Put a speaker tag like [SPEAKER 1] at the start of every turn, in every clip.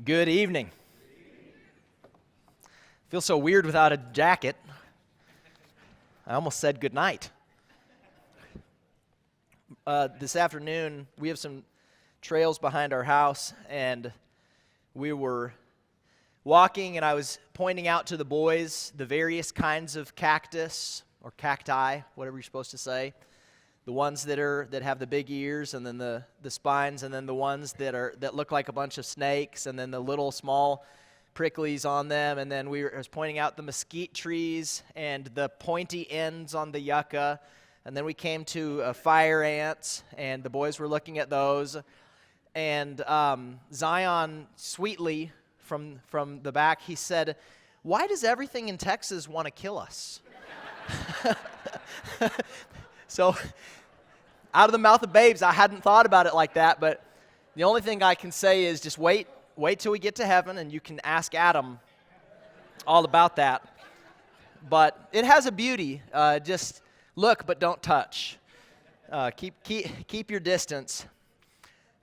[SPEAKER 1] Good evening. Feels so weird without a jacket. I almost said good night. This afternoon, we have some trails behind our house, and we were walking, and I was pointing out to the boys the various kinds of cactus, or cacti, whatever you're supposed to say. The ones that have the big ears, and then the spines, and then the ones that look like a bunch of snakes, and then the little small pricklies on them. And then I was pointing out the mesquite trees and the pointy ends on the yucca. And then we came to fire ants, and the boys were looking at those. And Zion, sweetly from the back, he said, "Why does everything in Texas want to kill us?" So, out of the mouth of babes, I hadn't thought about it like that, but the only thing I can say is just wait till we get to heaven, and you can ask Adam all about that. But it has a beauty. Just look, but don't touch. Keep your distance.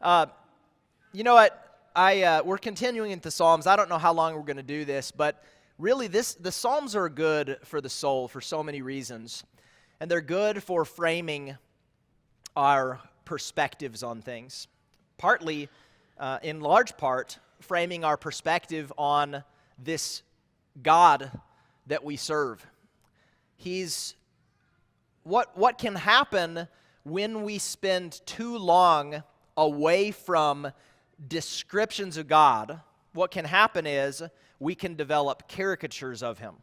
[SPEAKER 1] You know what? We're continuing into Psalms. I don't know how long we're going to do this, but really, the Psalms are good for the soul for so many reasons. And they're good for framing our perspectives on things. Partly, in large part, framing our perspective on this God that we serve. What can happen when we spend too long away from descriptions of God? What can happen is we can develop caricatures of Him.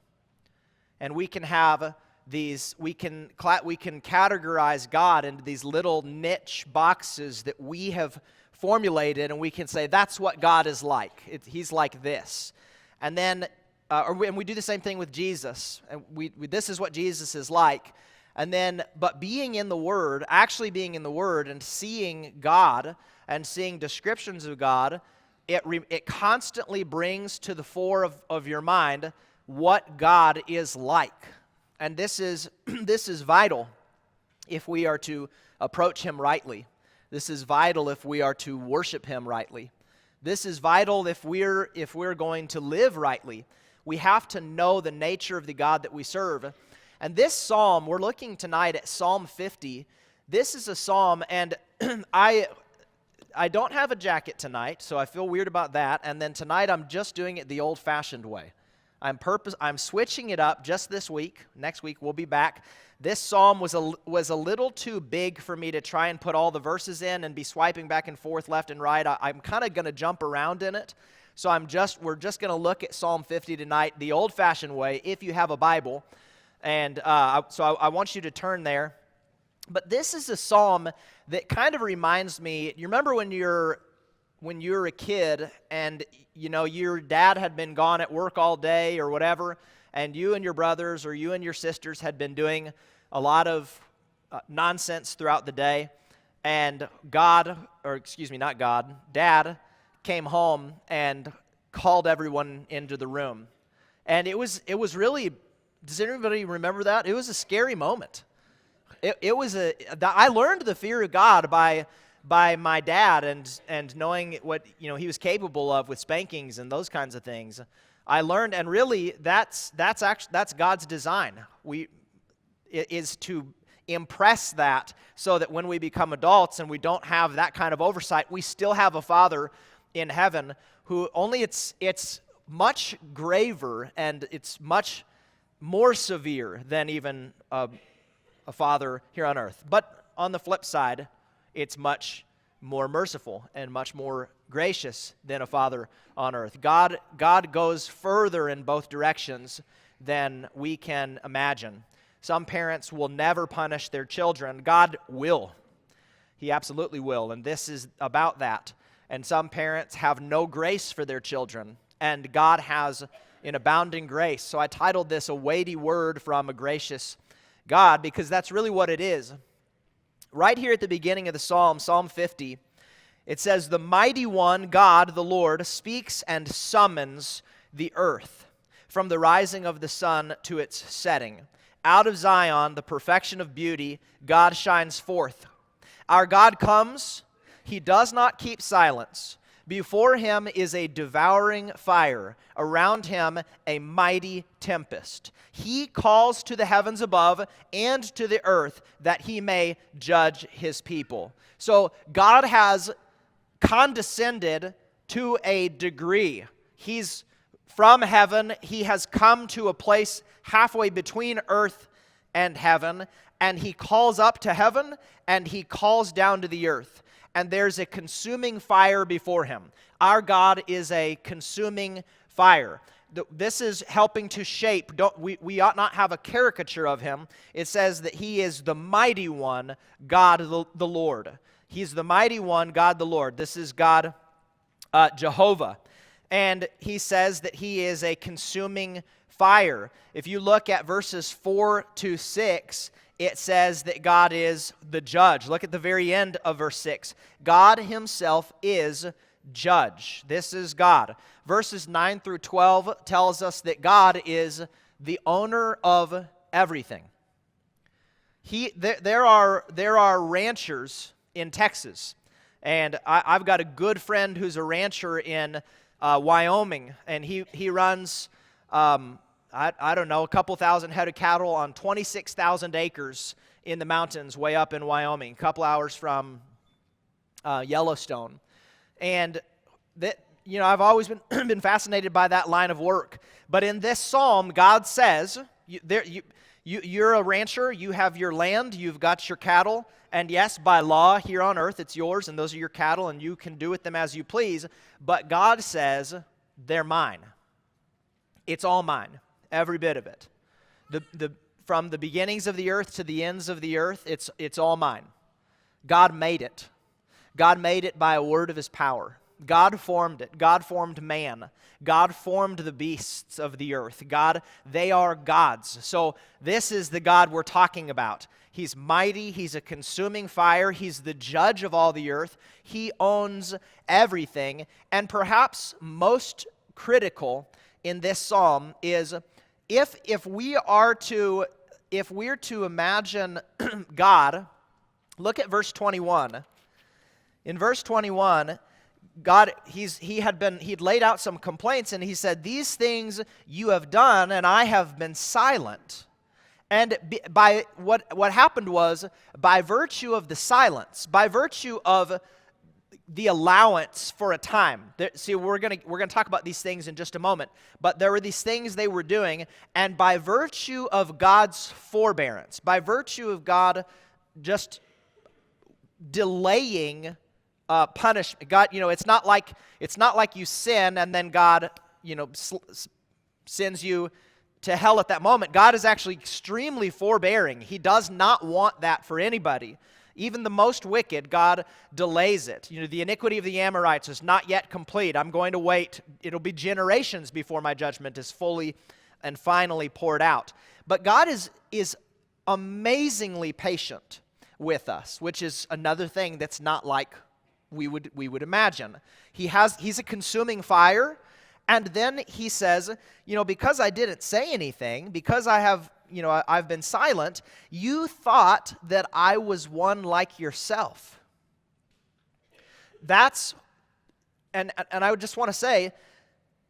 [SPEAKER 1] And we can have we can categorize God into these little niche boxes that we have formulated, and we can say that's what God is like. He's like this, and then and we do the same thing with Jesus. And this is what Jesus is like, and then but being in the Word, actually being in the Word, and seeing God and seeing descriptions of God, it constantly brings to the fore of your mind what God is like. And this is vital if we are to approach Him rightly. This is vital if we are to worship Him rightly. This is vital if we're going to live rightly. We have to know the nature of the God that we serve. And this psalm, we're looking tonight at Psalm 50. This is a psalm, and I don't have a jacket tonight, so I feel weird about that. And then tonight I'm just doing it the old-fashioned way. I'm switching it up just this week. Next week we'll be back. This psalm was a little too big for me to try and put all the verses in and be swiping back and forth left and right. I'm kind of going to jump around in it. So we're just going to look at Psalm 50 tonight the old-fashioned way if you have a Bible. And so I want you to turn there. But this is a psalm that kind of reminds me, you remember when you were a kid and your dad had been gone at work all day or whatever, and you and your brothers or you and your sisters had been doing a lot of nonsense throughout the day, and Dad came home and called everyone into the room. And it was really, does anybody remember that? It was a scary moment. I learned the fear of God by my dad and knowing what he was capable of with spankings and those kinds of things. I learned, and really that's God's design. It is to impress that so that when we become adults and we don't have that kind of oversight, we still have a Father in heaven who only it's much graver and it's much more severe than even a father here on earth. But on the flip side, it's much more merciful and much more gracious than a father on earth. God goes further in both directions than we can imagine. Some parents will never punish their children. God will. He absolutely will, and this is about that. And some parents have no grace for their children, and God has an abounding grace. So I titled this A Weighty Word from a Gracious God, because that's really what it is. Right here at the beginning of the psalm, Psalm 50, it says, "The mighty one, God, the Lord, speaks and summons the earth from the rising of the sun to its setting. Out of Zion, the perfection of beauty, God shines forth. Our God comes, He does not keep silence, Before him is a devouring fire, around him a mighty tempest. He calls to the heavens above and to the earth that he may judge his people. So God has condescended to a degree. He's from heaven. He has come to a place halfway between earth and heaven, and he calls up to heaven and he calls down to the earth. And there's a consuming fire before him. Our God is a consuming fire. This is helping to shape. We ought not have a caricature of him. It says that he is the mighty one, God the Lord. He's the mighty one, God the Lord. This is God Jehovah. And he says that he is a consuming fire. If you look at verses 4 to 6, it says that God is the judge. Look at the very end of verse 6. God himself is judge. This is God. Verses 9 through 12 tells us that God is the owner of everything. There are ranchers in Texas, and I've got a good friend who's a rancher in Wyoming, and he runs I don't know, a couple thousand head of cattle on 26,000 acres in the mountains way up in Wyoming, a couple hours from Yellowstone. And that, I've always been fascinated by that line of work. But in this psalm, God says, you're a rancher, you have your land, you've got your cattle, and yes, by law here on earth, it's yours, and those are your cattle, and you can do with them as you please. But God says, they're mine. It's all mine. Every bit of it. From the beginnings of the earth to the ends of the earth, it's all mine. God made it. God made it by a word of his power. God formed it. God formed man. God formed the beasts of the earth. They are God's. So this is the God we're talking about. He's mighty. He's a consuming fire. He's the judge of all the earth. He owns everything. And perhaps most critical in this psalm is if we're to imagine God, look at verse 21. In verse 21, God, he'd laid out some complaints, and he said, "These things you have done, and I have been silent." And by what happened was, by virtue of the silence, by virtue of the allowance for a time. See, we're gonna talk about these things in just a moment. But there were these things they were doing, and by virtue of God's forbearance, by virtue of God just delaying punishment, God, it's not like you sin and then God, sends you to hell at that moment. God is actually extremely forbearing. He does not want that for anybody. Even the most wicked, God delays it. The iniquity of the Amorites is not yet complete. I'm going to wait. It'll be generations before my judgment is fully and finally poured out. But God is amazingly patient with us, which is another thing that's not like we would imagine. He's a consuming fire, and then he says, because I didn't say anything, because I've been silent, you thought that I was one like yourself. And I would just want to say,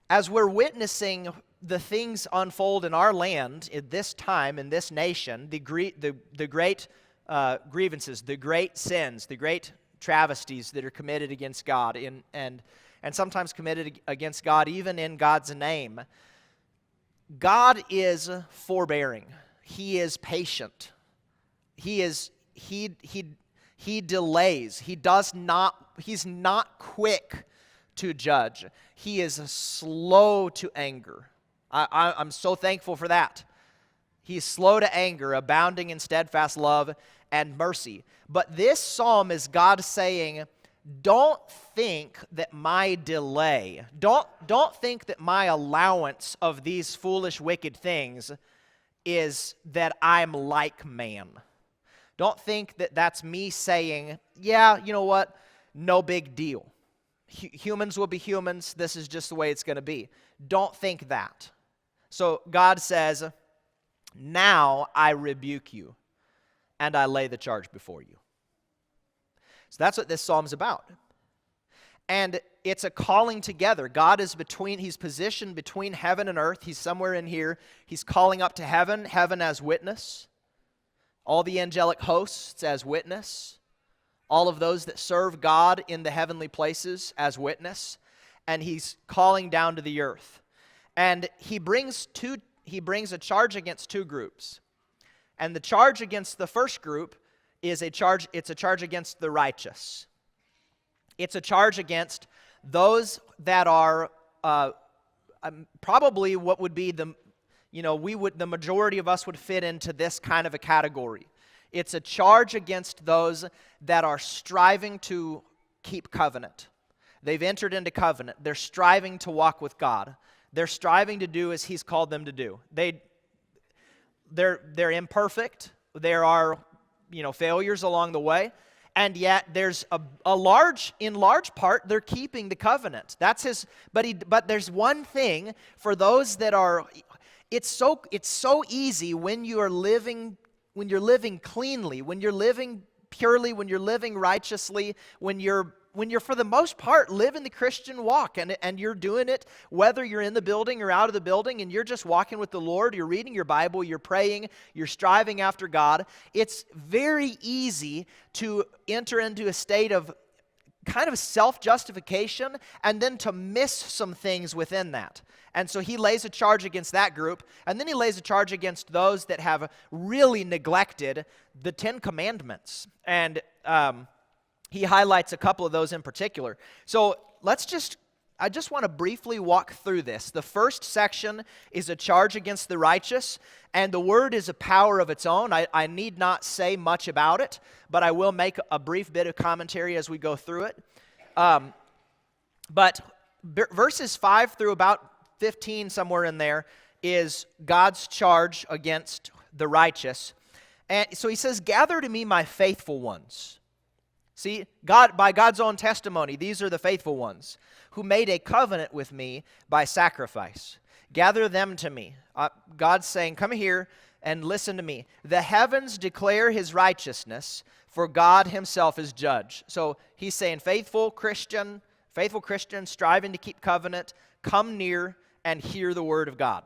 [SPEAKER 1] as we're witnessing the things unfold in our land at this time, in this nation, the great grievances, the great sins, the great travesties that are committed against God, and sometimes committed against God even in God's name, God is forbearing. He is patient. He delays. He's not quick to judge. He is slow to anger. I'm so thankful for that. He's slow to anger, abounding in steadfast love and mercy. But this psalm is God saying, don't think that my delay, don't think that my allowance of these foolish, wicked things is that I'm like man. Don't think that that's me saying, yeah, you know what, no big deal. Humans will be humans. This is just the way it's going to be. Don't think that. So God says, now I rebuke you, and I lay the charge before you. So that's what this psalm's about. And it's a calling together. God is he's positioned between heaven and earth. He's somewhere in here. He's calling up to heaven, heaven as witness. All the angelic hosts as witness. All of those that serve God in the heavenly places as witness. And he's calling down to the earth. And he brings a charge against two groups. And the charge against the first group is a charge against the righteous. It's a charge against those that are probably what would be the majority of us would fit into this kind of a category. It's a charge against those that are striving to keep covenant. They've entered into covenant. They're striving to walk with God. They're striving to do as He's called them to do. They're imperfect. There are, failures along the way. And yet there's in large part, they're keeping the covenant. That's but there's one thing for those that are, it's so easy when you're living cleanly, when you're living purely, when you're living righteously, when you're for the most part living the Christian walk, and you're doing it whether you're in the building or out of the building, and you're just walking with the Lord, you're reading your Bible, you're praying, you're striving after God. It's very easy to enter into a state of kind of self-justification and then to miss some things within that. And so he lays a charge against that group, and then he lays a charge against those that have really neglected the 10 Commandments. And he highlights a couple of those in particular. So I just want to briefly walk through this. The first section is a charge against the righteous, and the word is a power of its own. I need not say much about it, but I will make a brief bit of commentary as we go through it. But verses 5 through about 15, somewhere in there, is God's charge against the righteous. And so he says, "Gather to me my faithful ones." See, by God's own testimony, these are the faithful ones who made a covenant with me by sacrifice. Gather them to me. God's saying, come here and listen to me. The heavens declare his righteousness, for God himself is judge. So he's saying, faithful Christian, striving to keep covenant, come near and hear the word of God.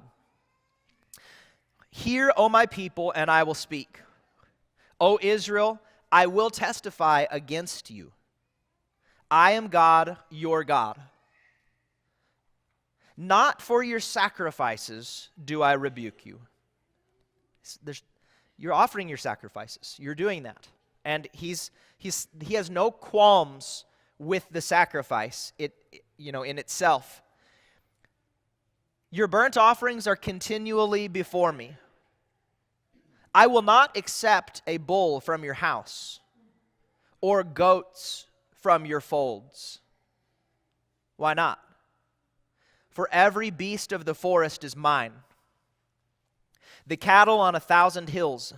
[SPEAKER 1] Hear, O my people, and I will speak. O Israel, I will testify against you. I am God, your God. Not for your sacrifices do I rebuke you. You're offering your sacrifices. You're doing that. And he has no qualms with the sacrifice in itself. Your burnt offerings are continually before me. I will not accept a bull from your house or goats from your folds. Why not? For every beast of the forest is mine, the cattle on 1,000 hills.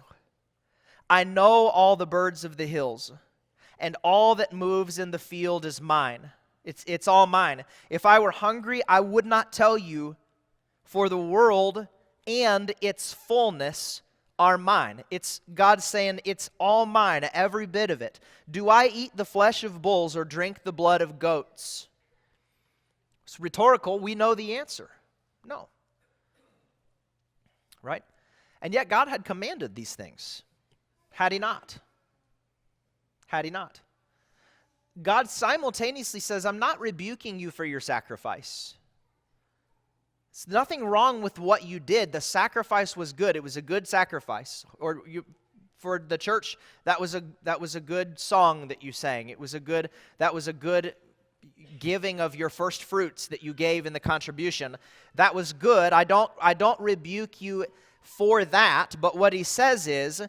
[SPEAKER 1] I know all the birds of the hills, and all that moves in the field is mine. It's all mine. If I were hungry, I would not tell you, for the world and its fullness are mine. It's God saying, it's all mine, every bit of it. Do I eat the flesh of bulls or drink the blood of goats? It's rhetorical. We know the answer. No. Right? And yet God had commanded these things. Had he not? Had he not? God simultaneously says, I'm not rebuking you for your sacrifice. There's nothing wrong with what you did. The sacrifice was good. It was a good sacrifice. For the church, that was a good song that you sang. That was a good giving of your first fruits that you gave in the contribution. That was good. I don't rebuke you for that. But what he says is,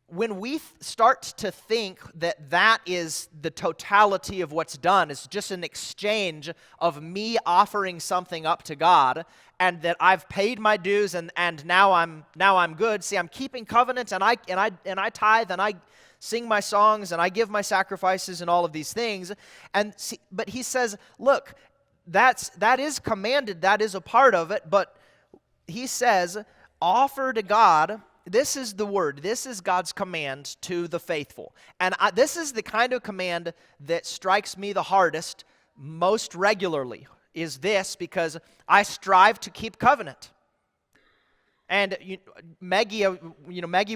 [SPEAKER 1] when we start to think that is the totality of what's done, it's just an exchange of me offering something up to God, and that I've paid my dues, and now I'm good. See, I'm keeping covenant, and I tithe, and I sing my songs, and I give my sacrifices, and all of these things. And see, but he says, look, that is commanded, that is a part of it. But he says, offer to God this is the word. This is God's command to the faithful. And this is the kind of command that strikes me the hardest most regularly, is this, because I strive to keep covenant. And Maggie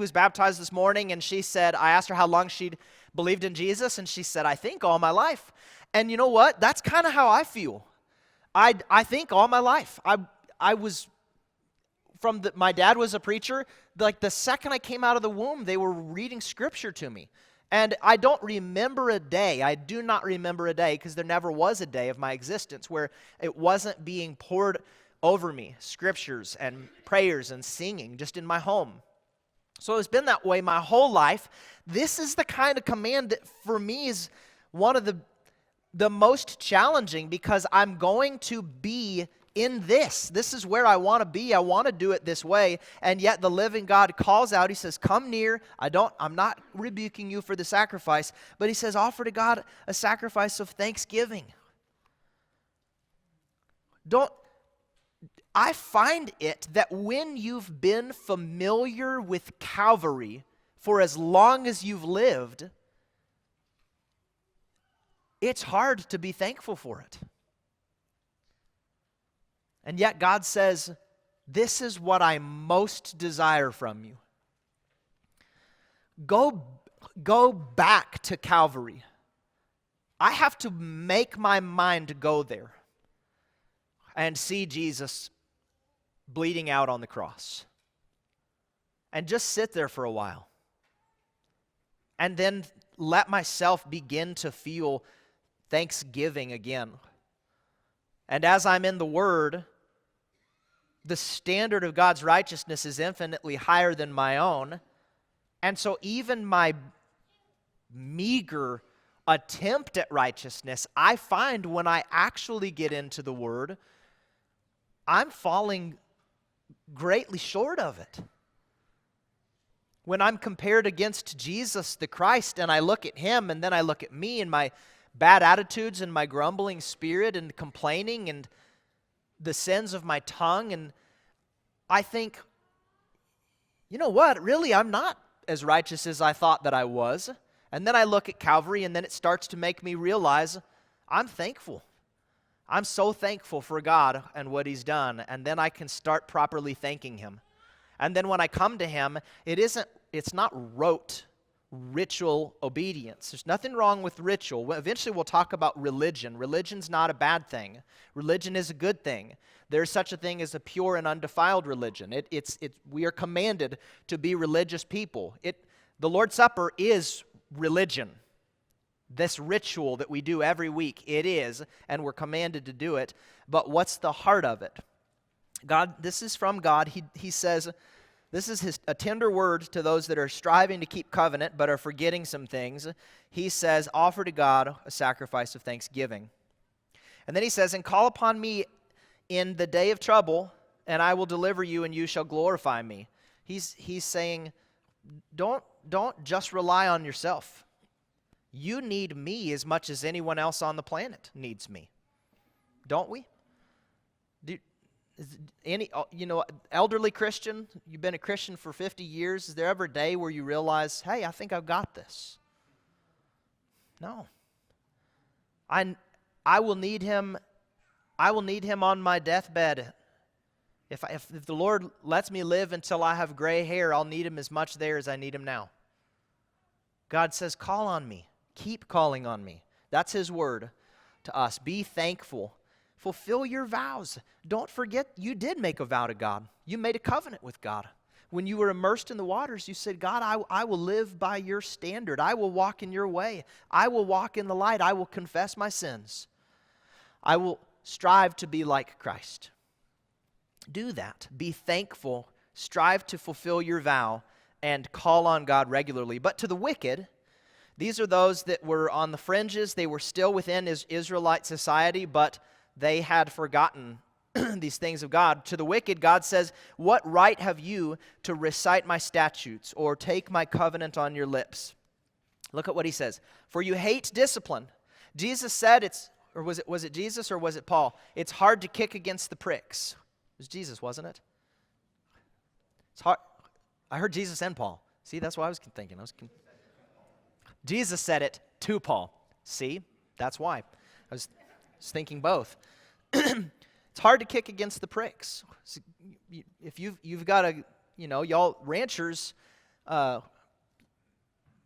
[SPEAKER 1] was baptized this morning, and she said, I asked her how long she'd believed in Jesus, and she said, I think all my life. And you know what? That's kind of how I feel. I think all my life. I was, my dad was a preacher. Like the second I came out of the womb, they were reading scripture to me. And I don't remember a day, I do not remember a day, because there never was a day of my existence where it wasn't being poured over me, scriptures and prayers and singing just in my home. So it's been that way my whole life. This is the kind of command that for me is one of the most challenging, because I'm going to be in this. This is where I want to be. I want to do it this way. And yet the living God calls out. He says, come near. I'm not rebuking you for the sacrifice, but he says, offer to God a sacrifice of thanksgiving. I find it that when you've been familiar with Calvary for as long as you've lived, it's hard to be thankful for it. And yet God says, this is what I most desire from you. Go back to Calvary. I have to make my mind go there and see Jesus bleeding out on the cross. And just sit there for a while. And then let myself begin to feel thanksgiving again. And as I'm in the Word, the standard of God's righteousness is infinitely higher than my own. And so even my meager attempt at righteousness, I find when I actually get into the Word, I'm falling greatly short of it. When I'm compared against Jesus the Christ, and I look at Him, and then I look at me and my bad attitudes and my grumbling spirit and complaining and the sins of my tongue, and I think, you know what, really I'm not as righteous as I thought that I was. And then I look at Calvary, and then it starts to make me realize I'm thankful. I'm so thankful for God and what He's done, and then I can start properly thanking Him. And then when I come to Him, it's not rote ritual obedience. There's nothing wrong with ritual. Eventually we'll talk about religion. Religion's not a bad thing. Religion is a good thing. There's such a thing as a pure and undefiled religion. We are commanded to be religious people. The Lord's Supper is religion. This ritual that we do every week, it is, and we're commanded to do it. But what's the heart of it? God, this is from God. He says, this is a tender word to those that are striving to keep covenant but are forgetting some things. He says, offer to God a sacrifice of thanksgiving. And then he says, and call upon me in the day of trouble, and I will deliver you, and you shall glorify me. He's saying, don't just rely on yourself. You need me as much as anyone else on the planet needs me. Don't we? Elderly Christian, you've been a Christian for 50 years, is there ever a day where you realize, hey, I think I've got this? No. I will need Him on my deathbed. If the Lord lets me live until I have gray hair, I'll need Him as much there as I need Him now. God says, call on me. Keep calling on me. That's His word to us. Be thankful. Fulfill your vows. Don't forget you did make a vow to God. You made a covenant with God. When you were immersed in the waters, you said, God, I will live by your standard. I will walk in your way. I will walk in the light. I will confess my sins. I will strive to be like Christ. Do that. Be thankful. Strive to fulfill your vow and call on God regularly. But to the wicked, these are those that were on the fringes. They were still within Israelite society, but they had forgotten these things of God. To the wicked, God says, what right have you to recite my statutes or take my covenant on your lips? Look at what he says. For you hate discipline. Jesus said was it Jesus or was it Paul? It's hard to kick against the pricks. It was Jesus, wasn't it? It's hard. I heard Jesus and Paul. See, that's what I was thinking. Jesus said it to Paul. See, that's why. I was thinking both. It's hard to kick against the pricks. If you've got a, y'all ranchers,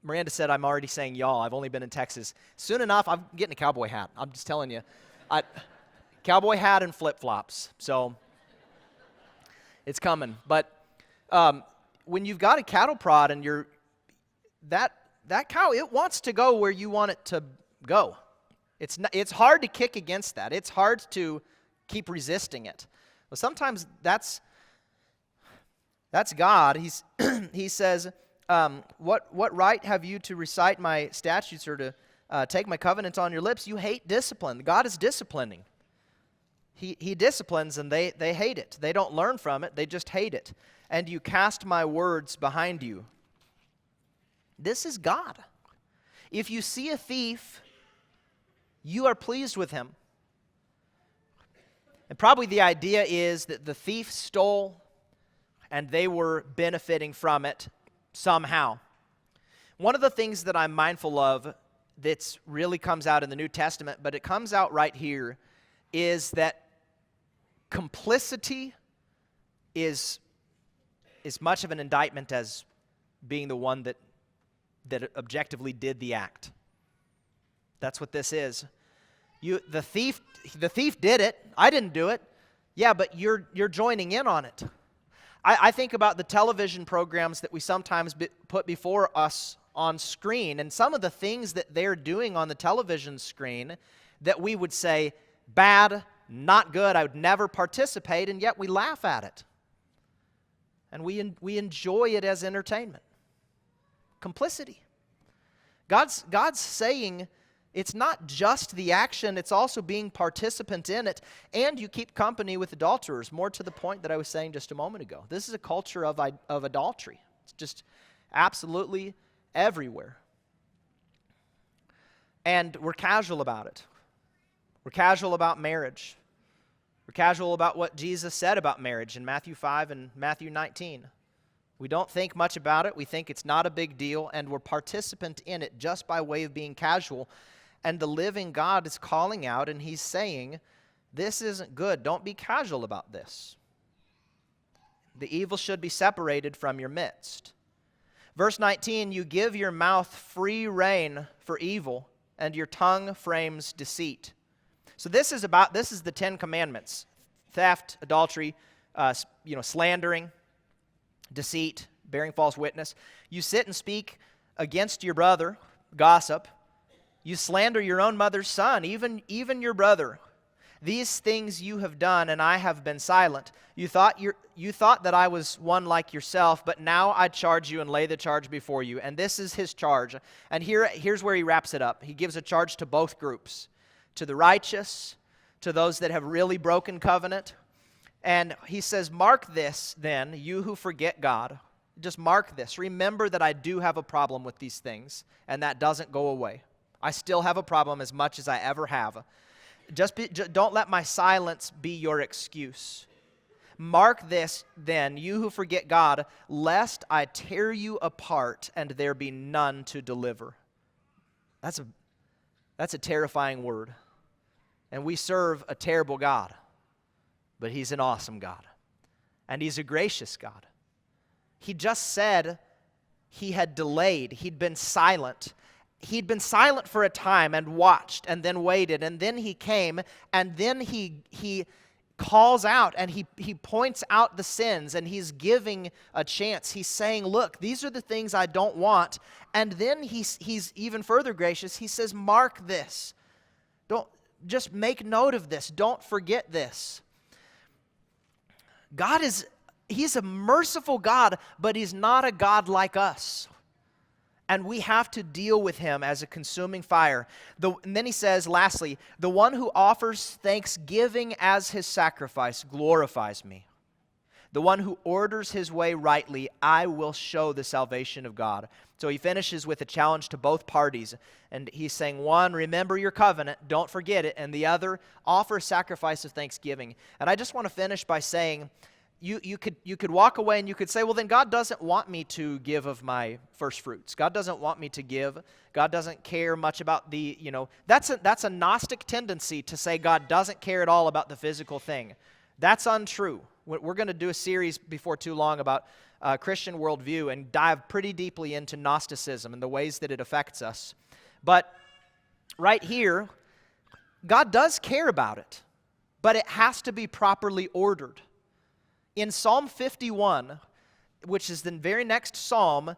[SPEAKER 1] Miranda said I'm already saying y'all. I've only been in Texas. Soon enough, I'm getting a cowboy hat. I'm just telling you. Cowboy hat and flip-flops. So it's coming. But when you've got a cattle prod and that cow, it wants to go where you want it to go. It's hard to kick against that. It's hard to keep resisting it. Well, sometimes that's God. He says, what right have you to recite my statutes or to take my covenant on your lips? You hate discipline. God is disciplining. He disciplines and they hate it. They don't learn from it. They just hate it. And you cast my words behind you. This is God. If you see a thief, you are pleased with him. And probably the idea is that the thief stole and they were benefiting from it somehow. One of the things that I'm mindful of that really comes out in the New Testament, but it comes out right here, is that complicity is as much of an indictment as being the one that objectively did the act. That's what this is. The thief did it. I didn't do it. Yeah, but you're joining in on it. I think about the television programs that we sometimes put before us on screen, and some of the things that they're doing on the television screen that we would say, bad, not good, I would never participate, and yet we laugh at it. And we enjoy it as entertainment. Complicity. God's saying it's not just the action, it's also being participant in it, and you keep company with adulterers, more to the point that I was saying just a moment ago. This is a culture of adultery. It's just absolutely everywhere. And we're casual about it. We're casual about marriage. We're casual about what Jesus said about marriage in Matthew 5 and Matthew 19. We don't think much about it. We think it's not a big deal, and we're participant in it just by way of being casual. And the living God is calling out, and he's saying, this isn't good. Don't be casual about this. The evil should be separated from your midst. Verse 19, you give your mouth free rein for evil, and your tongue frames deceit. So this is the 10 Commandments. Theft, adultery, slandering, deceit, bearing false witness. You sit and speak against your brother, gossip. You slander your own mother's son, even your brother. These things you have done, and I have been silent. You thought that I was one like yourself, but now I charge you and lay the charge before you. And this is his charge. And here's where he wraps it up. He gives a charge to both groups, to the righteous, to those that have really broken covenant. And he says, mark this then, you who forget God. Just mark this. Remember that I do have a problem with these things, and that doesn't go away. I still have a problem as much as I ever have. Don't let my silence be your excuse. Mark this then, you who forget God, lest I tear you apart and there be none to deliver. That's a terrifying word. And we serve a terrible God. But he's an awesome God. And he's a gracious God. He just said he had delayed. He'd been silent. He'd been silent for a time and watched and then waited. And then he came and then he calls out and he points out the sins and he's giving a chance. He's saying, look, these are the things I don't want. And then he's even further gracious. He says, mark this. Don't just make note of this. Don't forget this. He's a merciful God, but he's not a God like us. And we have to deal with him as a consuming fire. And then he says, lastly, the one who offers thanksgiving as his sacrifice glorifies me. The one who orders his way rightly, I will show the salvation of God. So he finishes with a challenge to both parties. And he's saying, one, remember your covenant, don't forget it. And the other, offer a sacrifice of thanksgiving. And I just want to finish by saying, you could walk away and you could say, well, then God doesn't want me to give of my first fruits. God doesn't want me to give. God doesn't care much about the, that's a Gnostic tendency to say God doesn't care at all about the physical thing. That's untrue. We're going to do a series before too long about Christian worldview and dive pretty deeply into Gnosticism and the ways that it affects us. But right here, God does care about it, but it has to be properly ordered. In Psalm 51, which is the very next psalm,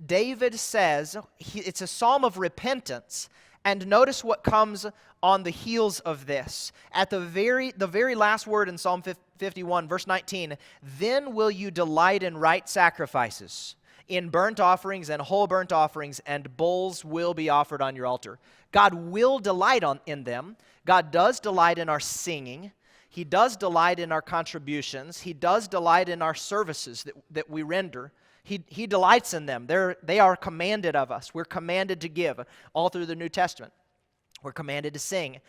[SPEAKER 1] David says, it's a psalm of repentance, and notice what comes on the heels of this. At the very last word in Psalm 51, verse 19, then will you delight in right sacrifices, in burnt offerings and whole burnt offerings, and bulls will be offered on your altar. God will delight in them. God does delight in our singing. He does delight in our contributions. He does delight in our services that we render. He delights in them. They are commanded of us. We're commanded to give all through the New Testament. We're commanded to sing.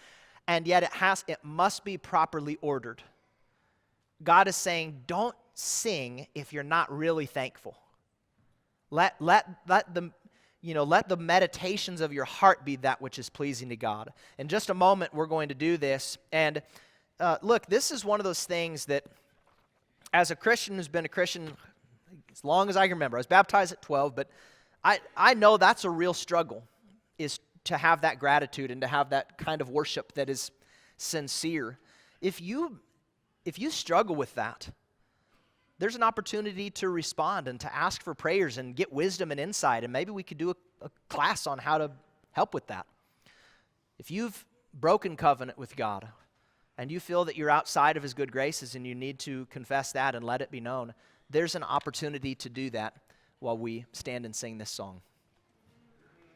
[SPEAKER 1] And yet it must be properly ordered. God is saying, don't sing if you're not really thankful. Let the meditations of your heart be that which is pleasing to God. In just a moment, we're going to do this. And look, this is one of those things that, as a Christian who's been a Christian as long as I can remember, I was baptized at 12, but I know that's a real struggle, is to have that gratitude and to have that kind of worship that is sincere. If you struggle with that, there's an opportunity to respond and to ask for prayers and get wisdom and insight, and maybe we could do a class on how to help with that. If you've broken covenant with God, and you feel that you're outside of His good graces and you need to confess that and let it be known, there's an opportunity to do that while we stand and sing this song.